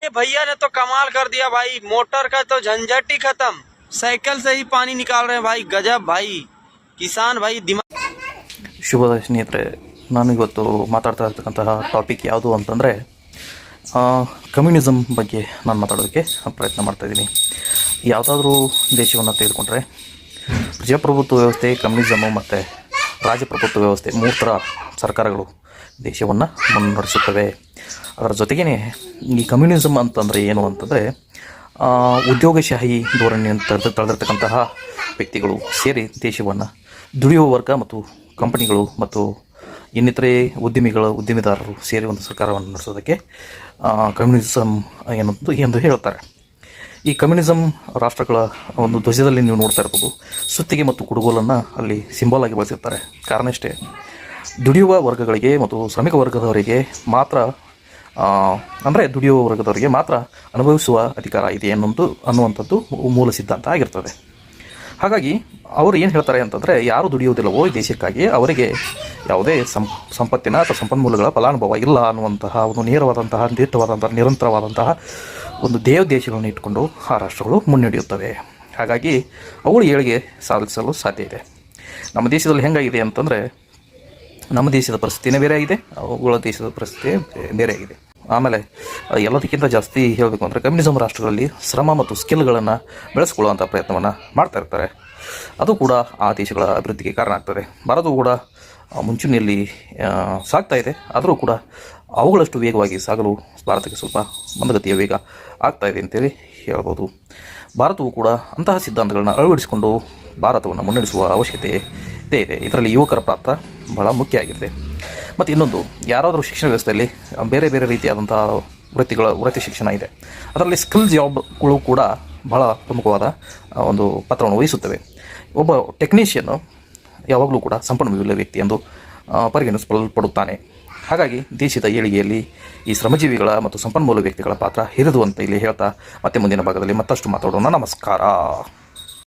ये भैया ने तो कमाल कर दिया भाई, मोटर का तो झंझट ही खत्म, साइकिल से ही पानी निकाल रहे हैं भाई, गजब भाई, किसान भाई दिमाग। ಶುಭ ಸ್ನೇಹಿತರೆ, ನಾನು ಇವತ್ತು ಮಾತಾಡ್ತಾ ಇರ್ತಕ್ಕಂತಹ ಟಾಪಿಕ್ ಯಾವುದು ಅಂತಂದರೆ ಕಮ್ಯುನಿಸಮ್ ಬಗ್ಗೆ ನಾನು ಮಾತಾಡೋದಕ್ಕೆ ಪ್ರಯತ್ನ ಮಾಡ್ತಾಯಿದ್ದೀನಿ. ಯಾವುದಾದ್ರೂ ದೇಶವನ್ನು ತೆಗೆದುಕೊಂಡ್ರೆ ಪ್ರಜಾಪ್ರಭುತ್ವ ವ್ಯವಸ್ಥೆ, ಕಮ್ಯುನಿಸಮು ಮತ್ತು ರಾಜಪ್ರಭುತ್ವ ವ್ಯವಸ್ಥೆ, ಮೂರು ಥರ ಸರ್ಕಾರಗಳು ದೇಶವನ್ನು ಮುನ್ನಡೆಸುತ್ತವೆ. ಅದರ ಜೊತೆಗೇ ಈ ಕಮ್ಯುನಿಸಮ್ ಅಂತಂದರೆ ಏನು ಅಂತಂದರೆ ಉದ್ಯೋಗಶಾಹಿ ಧೋರಣೆಯನ್ನು ತಳೆದಿರ್ತಕ್ಕಂತಹ ವ್ಯಕ್ತಿಗಳು ಸೇರಿ ದೇಶವನ್ನು ದುಡಿಯುವ ವರ್ಗ ಮತ್ತು ಕಂಪನಿಗಳು ಮತ್ತು ಇನ್ನಿತರೆ ಉದ್ಯಮಿದಾರರು ಸೇರಿ ಒಂದು ಸರ್ಕಾರವನ್ನು ನಡೆಸೋದಕ್ಕೆ ಕಮ್ಯುನಿಸಮ್ ಎಂದು ಹೇಳುತ್ತಾರೆ. ಈ ಕಮ್ಯುನಿಸಮ್ ರಾಷ್ಟ್ರಗಳ ಒಂದು ಧ್ವಜದಲ್ಲಿ ನೀವು ನೋಡ್ತಾ ಇರ್ಬೋದು, ಸುತ್ತಿಗೆ ಮತ್ತು ಕುಡುಗೋಲನ್ನು ಅಲ್ಲಿ ಸಿಂಬಲ್ ಆಗಿ ಬಳಸಿರ್ತಾರೆ. ಕಾರಣ ಇಷ್ಟೇ, ದುಡಿಯುವ ವರ್ಗಗಳಿಗೆ ಮತ್ತು ಶ್ರಮಿಕ ವರ್ಗದವರಿಗೆ ಮಾತ್ರ ಅಂದರೆ ದುಡಿಯುವ ವರ್ಗದವರಿಗೆ ಮಾತ್ರ ಅನುಭವಿಸುವ ಅಧಿಕಾರ ಇದೆ ಅನ್ನುವಂಥದ್ದು ಮೂಲ ಸಿದ್ಧಾಂತ ಆಗಿರ್ತದೆ. ಹಾಗಾಗಿ ಅವರು ಏನು ಹೇಳ್ತಾರೆ ಅಂತಂದರೆ, ಯಾರು ದುಡಿಯುವುದಿಲ್ಲವೋ ಈ ದೇಶಕ್ಕಾಗಿ ಅವರಿಗೆ ಯಾವುದೇ ಸಂಪತ್ತಿನ ಅಥವಾ ಸಂಪನ್ಮೂಲಗಳ ಫಲಾನುಭವ ಇಲ್ಲ ಅನ್ನುವಂತಹ ಒಂದು ನೇರವಾದಂತಹ ನಿರಂತರವಾದಂತಹ ಒಂದು ದೇಶಗಳನ್ನು ಇಟ್ಟುಕೊಂಡು ಆ ರಾಷ್ಟ್ರಗಳು ಮುನ್ನಡೆಯುತ್ತವೆ. ಹಾಗಾಗಿ ಅವುಗಳು ಏಳಿಗೆ ಸಾಧಿಸಲು ಸಾಧ್ಯ ಇದೆ. ನಮ್ಮ ದೇಶದಲ್ಲಿ ಹೆಂಗಾಗಿದೆ ಅಂತಂದರೆ, ನಮ್ಮ ದೇಶದ ಪರಿಸ್ಥಿತಿನೇ ಬೇರೆ ಆಗಿದೆ, ಅವುಗಳ ದೇಶದ ಪರಿಸ್ಥಿತಿ ಬೇರೆ ಆಗಿದೆ. ಆಮೇಲೆ ಎಲ್ಲದಕ್ಕಿಂತ ಜಾಸ್ತಿ ಹೇಳಬೇಕು ಅಂದರೆ, ಕಮ್ಯುನಿಸಮ್ ರಾಷ್ಟ್ರಗಳಲ್ಲಿ ಶ್ರಮ ಮತ್ತು ಸ್ಕಿಲ್ಗಳನ್ನು ಬೆಳೆಸ್ಕೊಳ್ಳುವಂಥ ಪ್ರಯತ್ನವನ್ನು ಮಾಡ್ತಾ ಇರ್ತಾರೆ. ಅದು ಕೂಡ ಆ ದೇಶಗಳ ಅಭಿವೃದ್ಧಿಗೆ ಕಾರಣ ಆಗ್ತದೆ. ಭಾರತವು ಕೂಡ ಮುಂಚೂಣಿಯಲ್ಲಿ ಸಾಗ್ತಾ ಇದೆ, ಆದರೂ ಕೂಡ ಅವುಗಳಷ್ಟು ವೇಗವಾಗಿ ಸಾಗಲು ಭಾರತಕ್ಕೆ ಸ್ವಲ್ಪ ಮಂದಗತಿಯ ವೇಗ ಆಗ್ತಾಯಿದೆ ಅಂತೇಳಿ ಹೇಳ್ಬೋದು. ಭಾರತವು ಕೂಡ ಅಂತಹ ಸಿದ್ಧಾಂತಗಳನ್ನು ಅಳವಡಿಸಿಕೊಂಡು ಭಾರತವನ್ನು ಮುನ್ನಡೆಸುವ ಅವಶ್ಯಕತೆ ಇದೆ. ಇದರಲ್ಲಿ ಯುವಕರ ಪಾತ್ರ ಬಹಳ ಮುಖ್ಯ ಆಗಿದೆ. ಮತ್ತು ಇನ್ನೊಂದು, ಯಾರಾದರೂ ಶಿಕ್ಷಣ ವ್ಯವಸ್ಥೆಯಲ್ಲಿ ಬೇರೆ ಬೇರೆ ರೀತಿಯಾದಂಥ ವೃತ್ತಿ ಶಿಕ್ಷಣ ಇದೆ. ಅದರಲ್ಲಿ ಸ್ಕಿಲ್ ಜಾಬ್ಗಳು ಕೂಡ ಬಹಳ ಪ್ರಮುಖವಾದ ಒಂದು ಪಾತ್ರವನ್ನು ವಹಿಸುತ್ತವೆ. ಒಬ್ಬ ಟೆಕ್ನಿಷಿಯನ್ ಯಾವಾಗಲೂ ಕೂಡ ಸಂಪನ್ಮೂಲ ವ್ಯಕ್ತಿ ಎಂದು ಪರಿಗಣಿಸಲ್ಪಡುತ್ತಾನೆ. ಹಾಗಾಗಿ ದೇಶದ ಏಳಿಗೆಯಲ್ಲಿ ಈ ಶ್ರಮಜೀವಿಗಳ ಮತ್ತು ಸಂಪನ್ಮೂಲ ವ್ಯಕ್ತಿಗಳ ಪಾತ್ರ ಹಿರಿದು ಅಂತ ಇಲ್ಲಿ ಹೇಳ್ತಾ ಮತ್ತೆ ಮುಂದಿನ ಭಾಗದಲ್ಲಿ ಮತ್ತಷ್ಟು ಮಾತಾಡೋಣ. ನಮಸ್ಕಾರ.